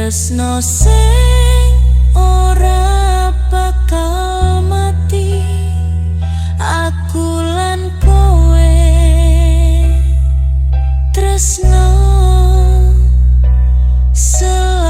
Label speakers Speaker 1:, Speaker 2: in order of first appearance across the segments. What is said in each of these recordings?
Speaker 1: Tresno sing ora bakal mati, aku lan kowe. Tresno selawase.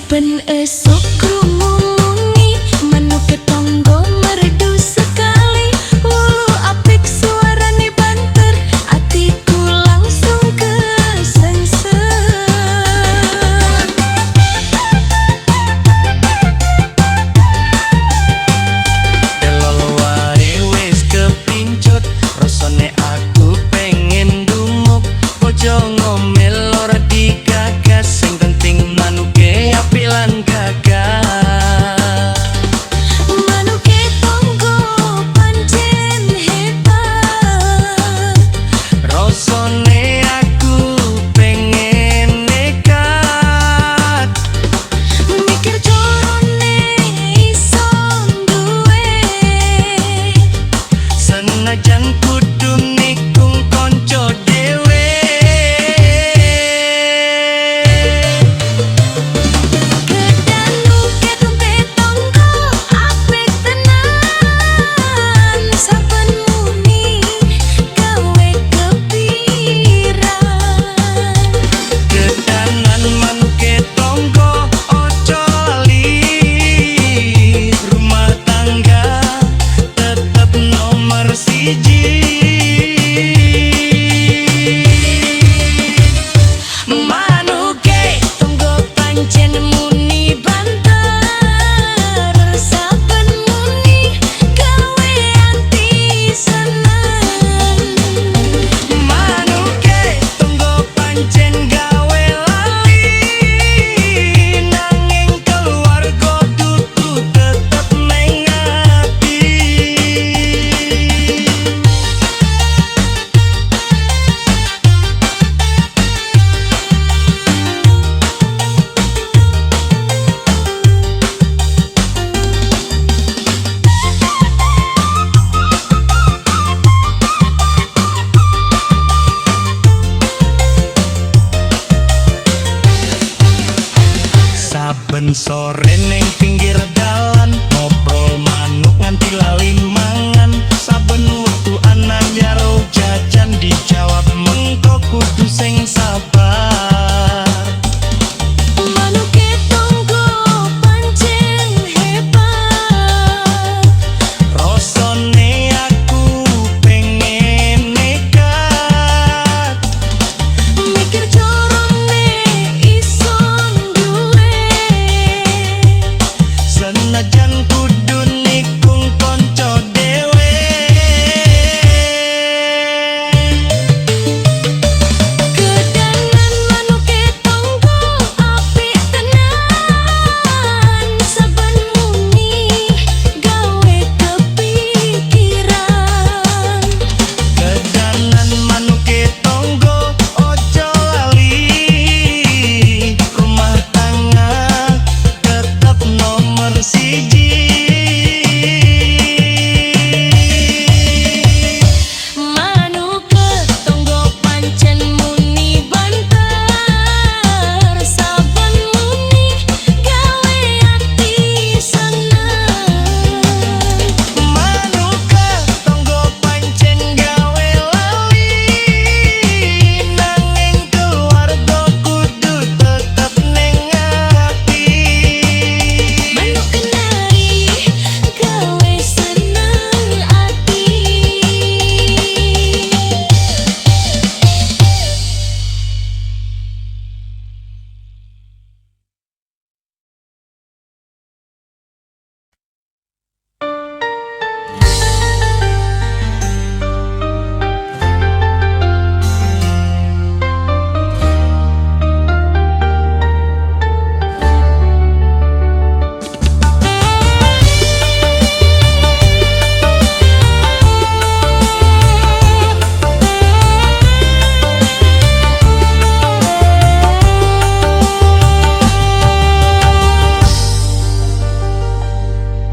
Speaker 1: Saben esok krungu muni manuk ketonggo merdu sekali. Wulu apik suarane banter, atiku langsung kesengser.
Speaker 2: Delol wae wis kepincut, rasane aku pengen dumuk. Bojo ngomel ora digagas, sing penting manuke apik lan gagah.
Speaker 1: Manuke tonggo pancen hebat,
Speaker 2: Rasane aku pengen nekat,
Speaker 1: mikir corone iso duwe.
Speaker 2: senajan kudu nikung konco dhewe.
Speaker 1: Kedanu kedumpe tonggo apik tenan, saben muni gawe kepikiran.
Speaker 2: Kedanan manuke tonggo ojo lali, rumah tangga tetep nomor siji.
Speaker 1: Manuke tonggo pancen muni banter, saben muni gawe ati seneng.
Speaker 2: Manuke tonggo pancen gawe lali, nanging keluarga dudu tetep ning ati. Saben sore ning pinggir dalan ngobrol manuk nganti lali mangan. Saben wektu ana jaro jajan dijawab mengko kudu sing sabar.
Speaker 1: Manuke tonggo pancen hebat,
Speaker 2: Rasane aku pengen nekat,
Speaker 1: mikir corone iso duwe.
Speaker 2: senajan kudu nikung konco dhewe.
Speaker 1: Kedanan manuke tonggo apik tenan, saben muni gawe kepikiran.
Speaker 2: Kedanan manuke tonggo ojo lali, rumah tangga tetep nomor siji.
Speaker 1: Manuke tonggo pancen muni banter, saben muni gawe ati seneng.
Speaker 2: Manuke tonggo pancen gawe lali, nanging keluarga kudu tetep ning ati.
Speaker 1: Manuk kenari gawe seneng ati.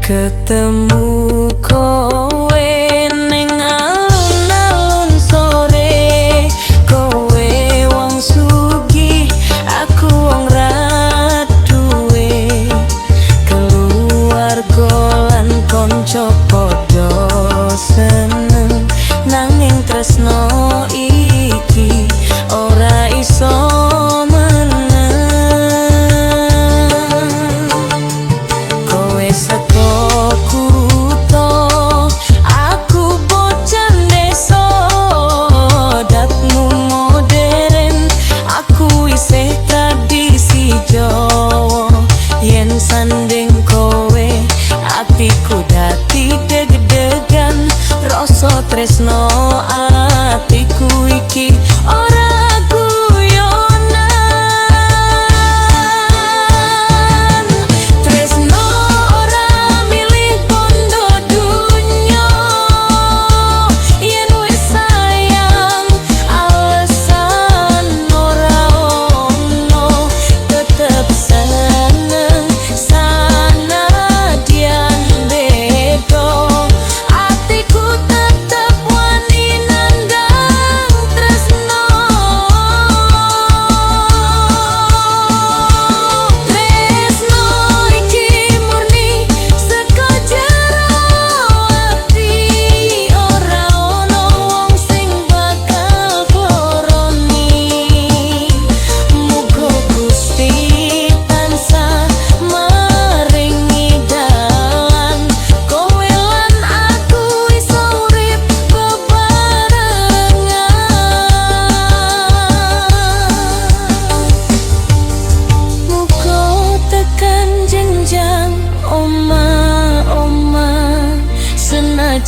Speaker 1: Ketemu kowe ning alun-alun sore, kowe wong sugih, aku wong ra duwe. Keluarga lan kanca padha seneng, nanging tresno iki ora iso meneng.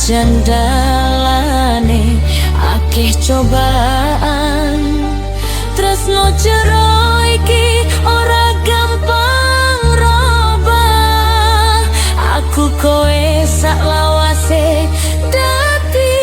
Speaker 1: Senajan dalane akeh cobaan, tresno jero iki ora gampang robah. Aku kowe sak lawase dadi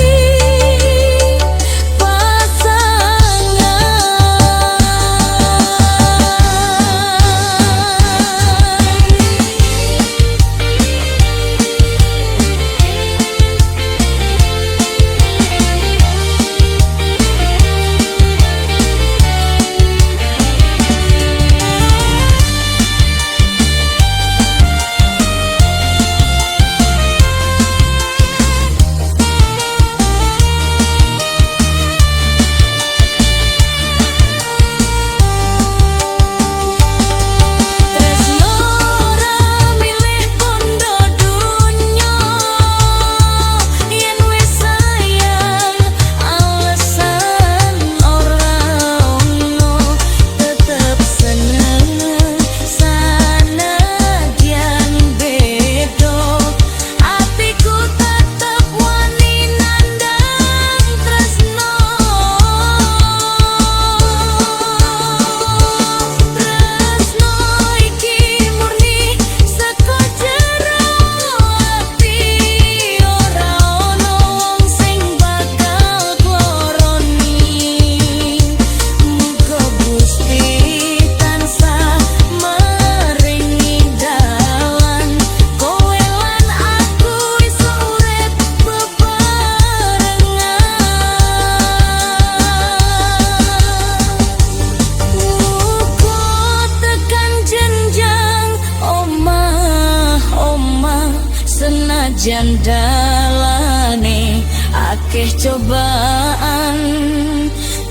Speaker 1: senajan dalane akeh cobaan,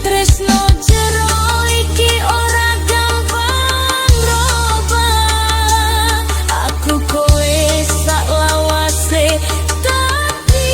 Speaker 1: tresno jero iki ora gampang robah. Aku kowe sak lawase dadi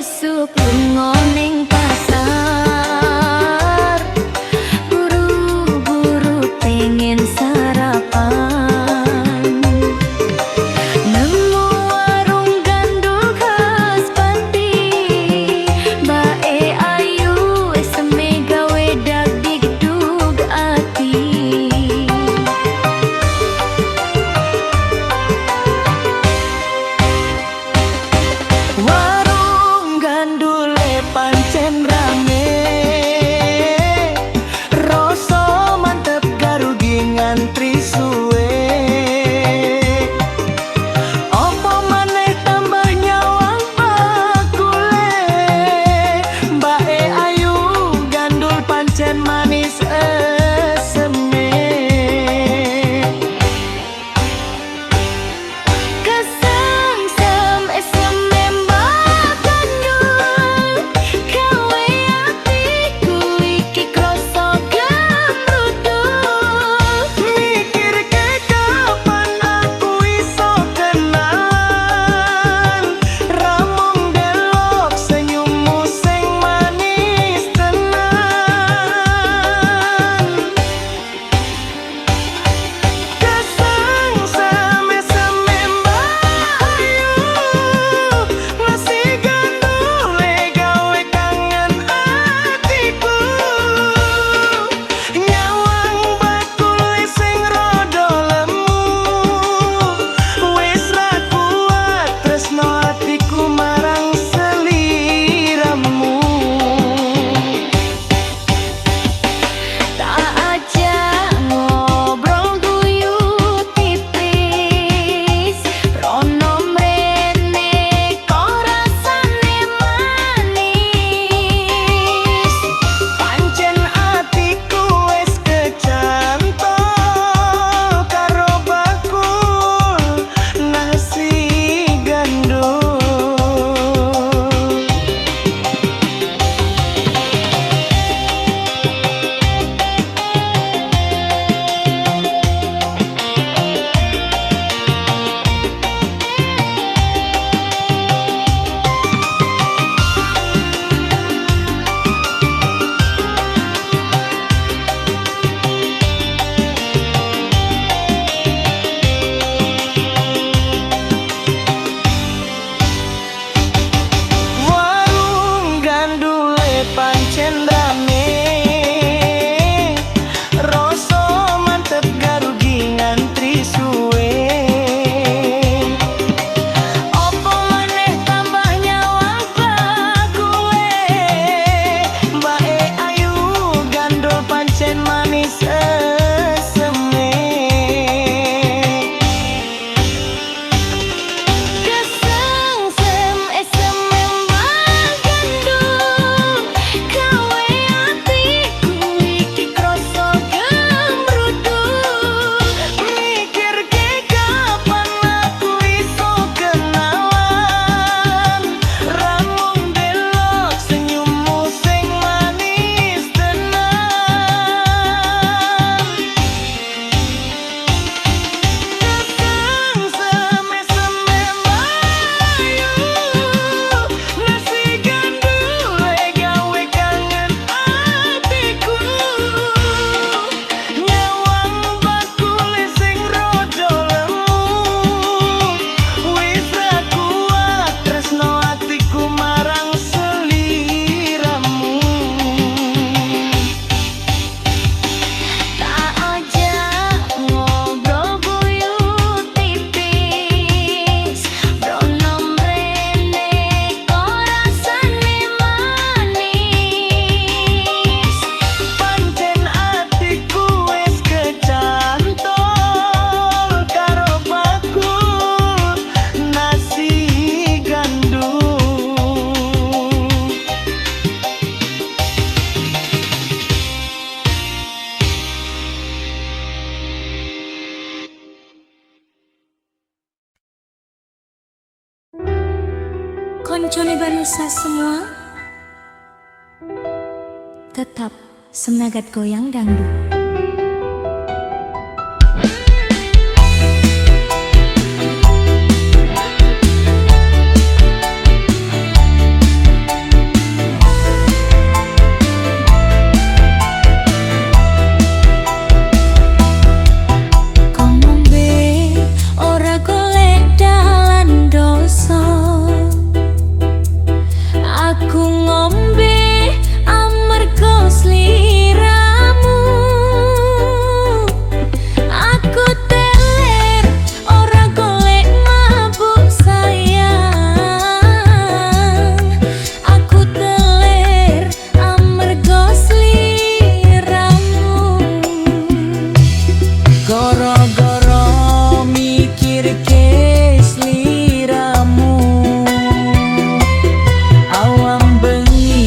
Speaker 1: esuk lunga ning pasar, buru-buru pengen sarapan. Nemu warung gandul khas Pati, bae ayu eseme gawe dagdugdug ati.
Speaker 2: Warung gandule pancen rame, rasa mantep garugi ngantri suwe. Apa maneh tambah nyawang bakule, bae ayu gandul pancen manis eseme.
Speaker 1: Kesengsem eseme mbak gandul, gawe atiku iki krasa gemrudul.
Speaker 2: Mikir ke kapan aku iso kenalan, ramong delok senyummu sing manis tenan. Kesengsem eseme mbayu, masih gandule gawe kangen atiku. Nyawang bakule sing rada lemu, wis ra kuat tresno atiku marang seliramu.
Speaker 1: Tak ajak ngobrol guyu tipis, rono mrene kok rasane manis.
Speaker 2: Pancen atiku wis kecantol karo bakul nasi gandul. Warung gandule pancen rame, rasa mantep garugi ngantri suwe. Apa maneh tambah nyawang bakule, bae ayu gandul pancen manis eseme.
Speaker 1: Kesengsem eseme mbak gandul, gawe atiku iki krasa gemrudul.
Speaker 2: Mikir ke kapan aku iso kenalan, ramong delok senyummu sing manis tenan. Kesengsem eseme mbayu, nasi gandule gawe kangen atiku. Nyawang bakule sing rada lemu, wis ra kuat tresno atiku marang seliramu.
Speaker 1: Tak ajak ngobrol guyu tipis, rono mrene kok rasane manis.
Speaker 2: Pancen atiku wis kecantol karo bakul nasi gandul.
Speaker 1: Koncone Banusa semua, tetap semangat goyang dangdut. Aku ngombe amarga sliramu. Aku teler ora golek mabuk sayang. Aku teler amarga sliramu.
Speaker 2: Gara-gara mikirke sliramu, awang bengi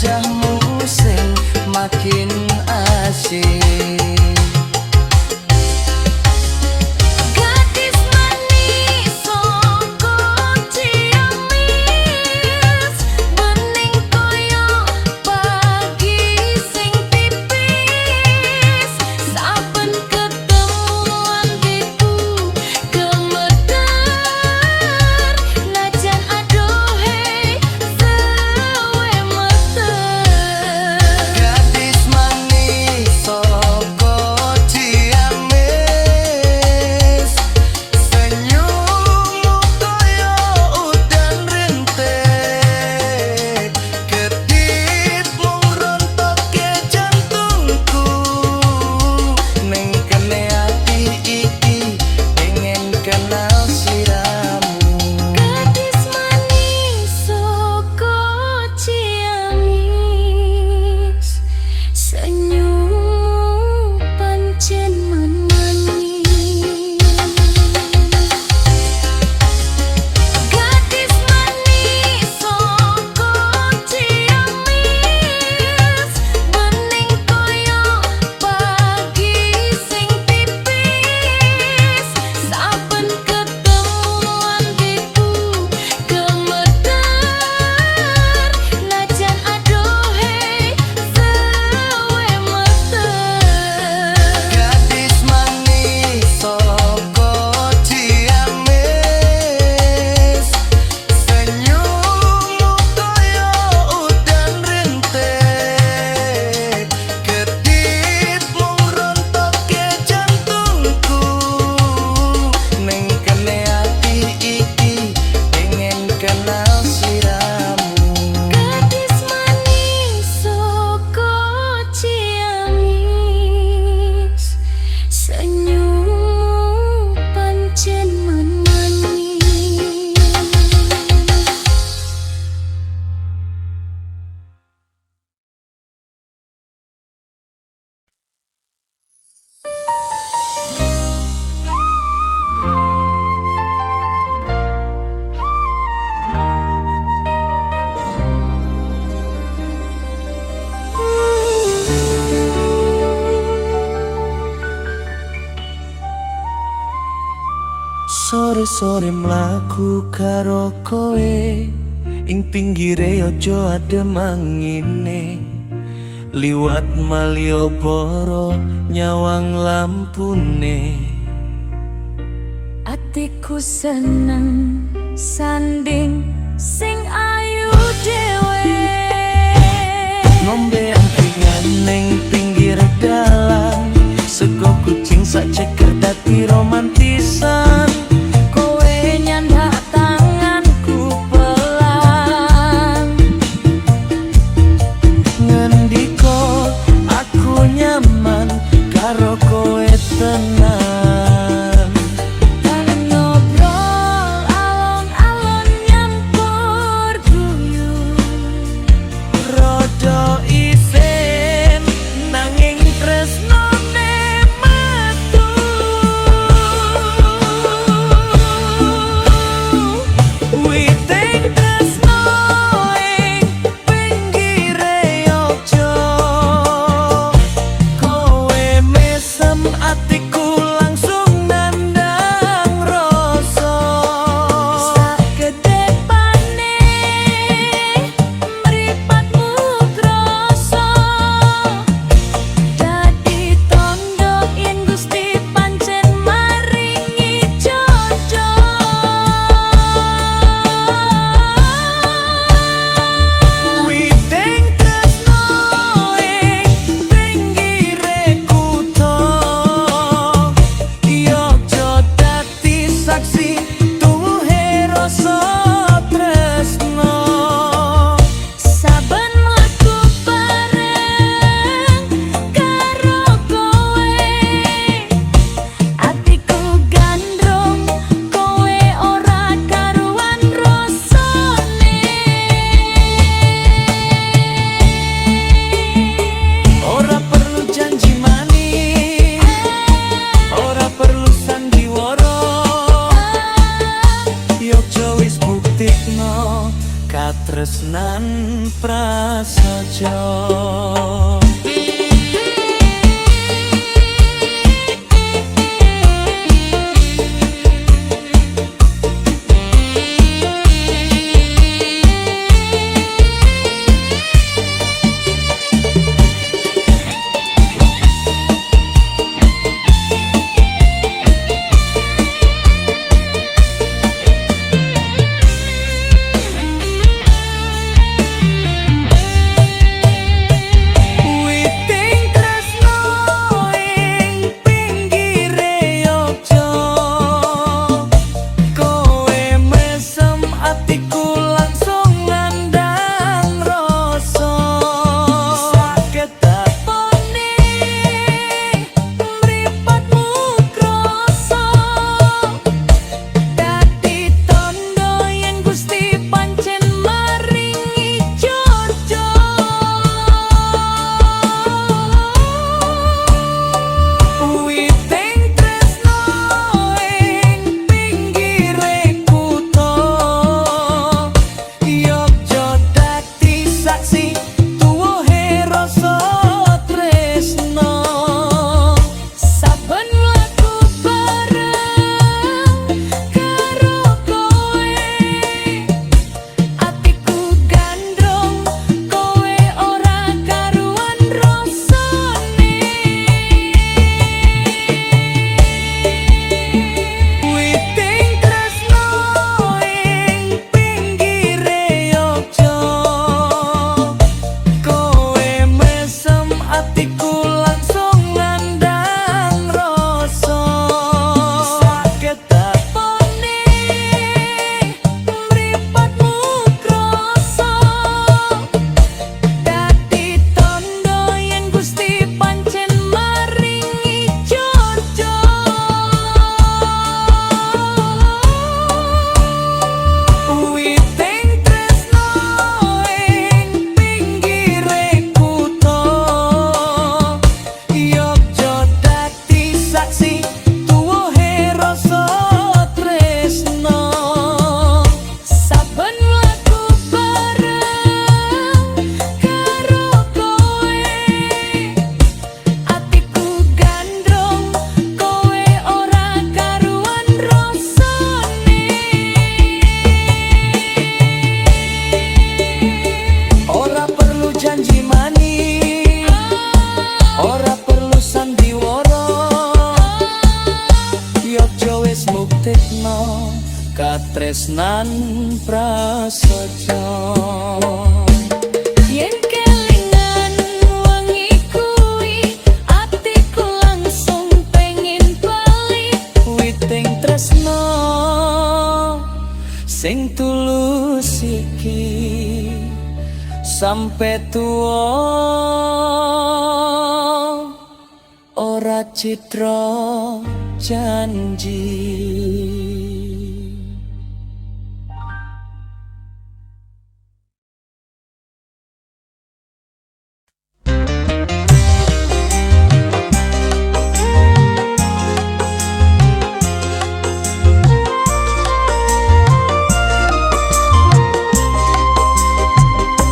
Speaker 2: wajahmu sing makin asik.
Speaker 1: Gadis manis soko Ciamis, bening koyo pagi sing tipis. Saben ketemuan tipu gemeter, najan adohe sewe meter.
Speaker 2: Gadis manis soko Ciamis, senyummu koyo udan rintik, kedipmu rontokke jantungku. Ning kene ati iki pengen kenal sliramu.
Speaker 1: Gadis manis soko Ciamis, senyum pancen manis. Gadis manis soko Ciamis, bening koyo pagi sing tipis. Saben ketemuan tipu gemeter, najan adohe sewe meter.
Speaker 2: Gadis manis soko Ciamis, senyummu koyo udan rintik, kedipmu rontokke jantungku. Ning kene ati iki pengen kenal sliramu.
Speaker 1: Gadis manis soko Ciamis, senyum pancen manis.
Speaker 2: Sore-sore mlaku karo kowe ing pinggire ojo adem angine, liwat Malioboro nyawang lampune.
Speaker 1: Atiku seneng sanding sing ayu dhewe.
Speaker 2: Ngombe angkringan ning pinggir dalan, sego kucing sak ceker dadi romantisan.
Speaker 1: Kowe nyandak tanganku pelan,
Speaker 2: Ngendiko aku nyaman karo kowe tenan.
Speaker 1: kan ngobrol alon-alon nyampur guyu.
Speaker 2: Tresnan prasaja. Katresnan prasaja.
Speaker 1: Yen kelingan wangi kuwi atiku langsung pengin bali.
Speaker 2: Witing tresno sing tulus iki sampe tuwa ora citra janji.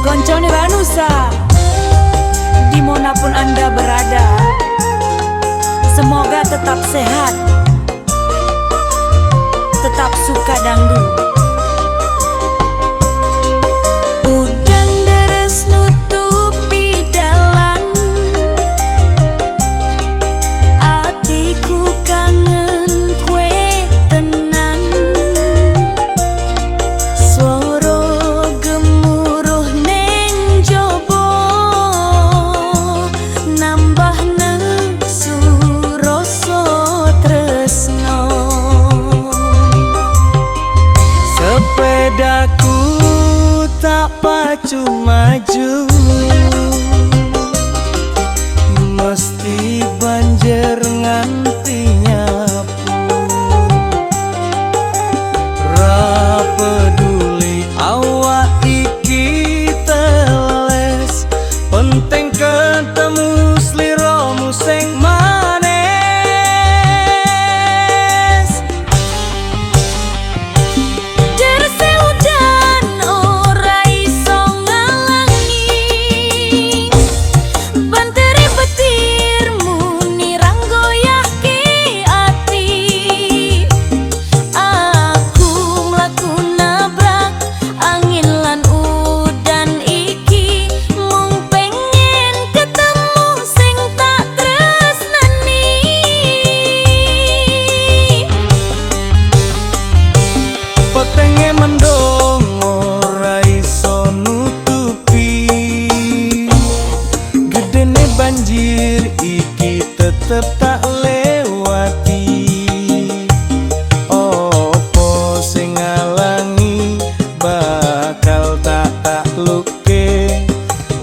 Speaker 1: Koncone Wanusa, dimanapun Anda berada, semoga tetap sehat, tetap suka dangdut. Udan deres nutupi dalan, atiku kangen kue tenan. Swara gemuruh ning jaba, nambah nesu rasa tresno.
Speaker 2: Sepedaku tak pacu maju, mesti banjir nganti nyapu. Ra peduli awak iki teles, penting ketemu sliramu sing manis.
Speaker 1: Derse udan ora iso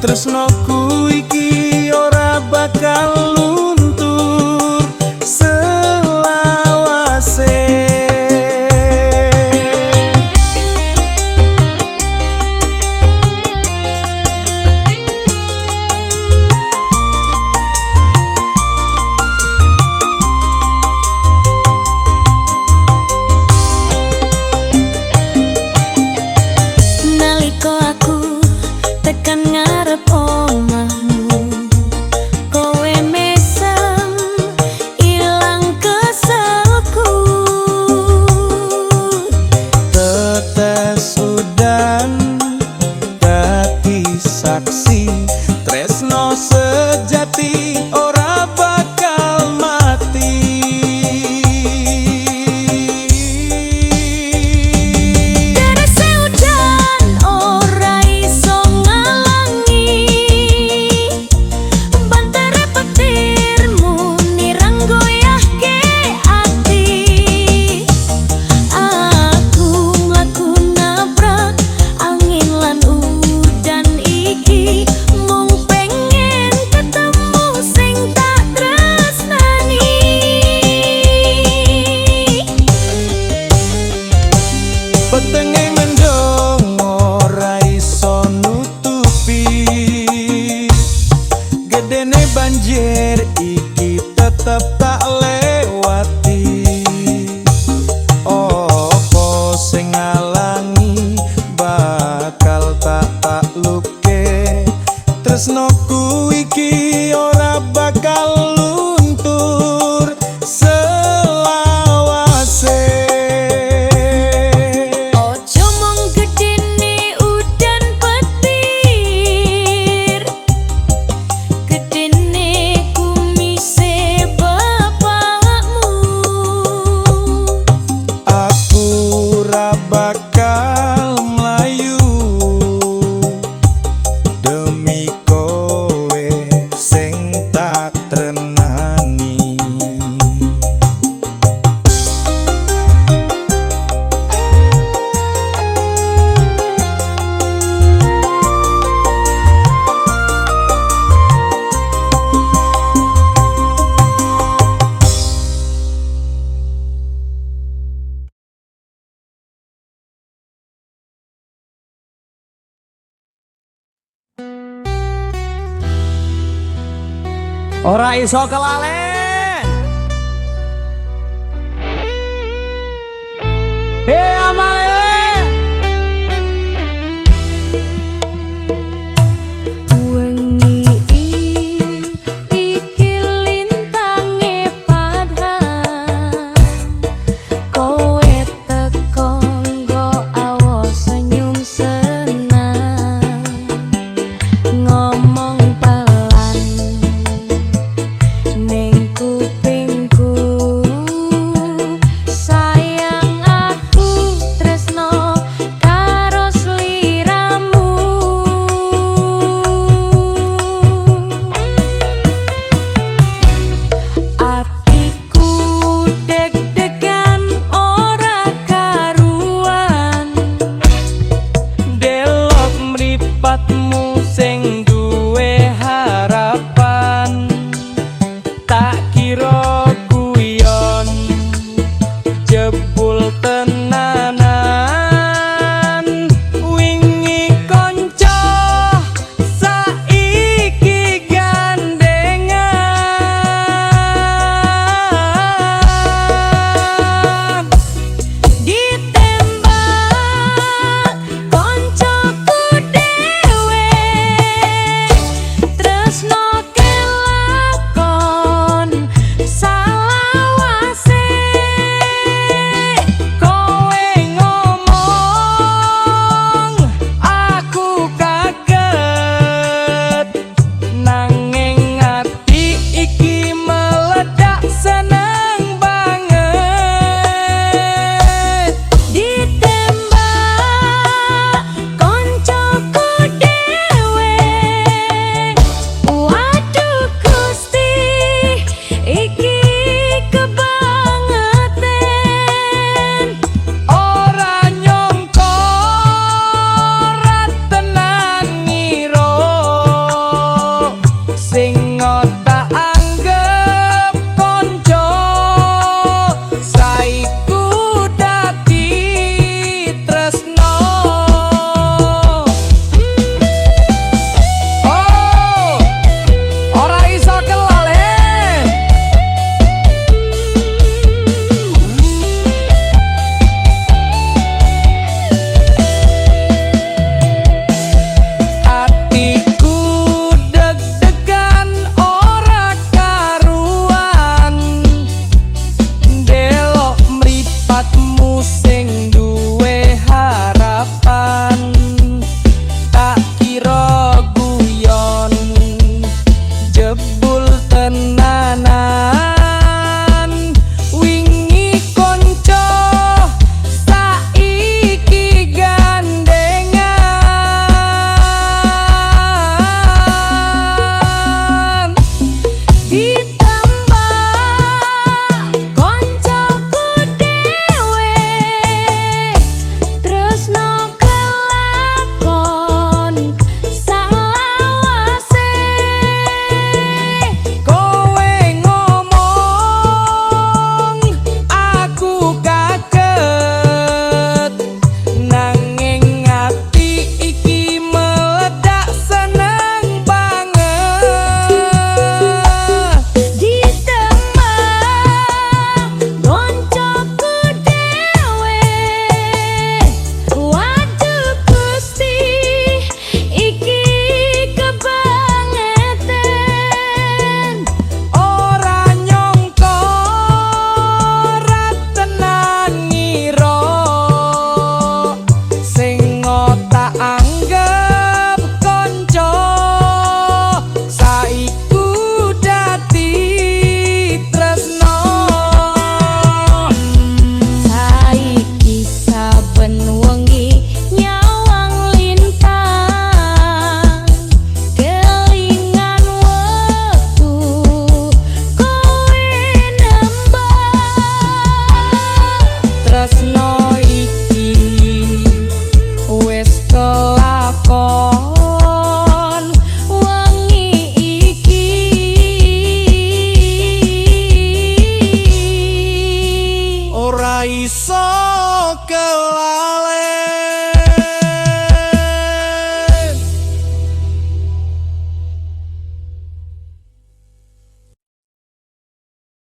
Speaker 2: tresnoku iki ora bakal luntur selawase.
Speaker 1: Naliko aku tekan ngarep omahmu, kowe mesem ilang keselku.
Speaker 2: Tetes udan dadi saksi, tresno sejati ora bakal mati.
Speaker 1: Derese udan ora iso ngalangi, bantere petirmu nirang goyahke ati. Aku mlaku nabrak angin lan udan iki, mung pengen ketemu sing tak tresnani.
Speaker 2: Petenge mendung ora iso nutupi, gedene banjir iki tetep tak lewati. Opo sing ngalangi bakal tak takluke, tresnoku iki ora bakal luntur selawase.
Speaker 1: Ojo mung gedene udan petir, gedene kumise bapakmu.
Speaker 2: Aku ora bakal mlayu demi kowe sing tak trenani.
Speaker 3: Ora iso kelalen. Amale.
Speaker 1: Wengi iki lintange padhang, kowe teko nggo awas senyum senang, ngomong pelan ning kupingku, sayang aku
Speaker 3: iso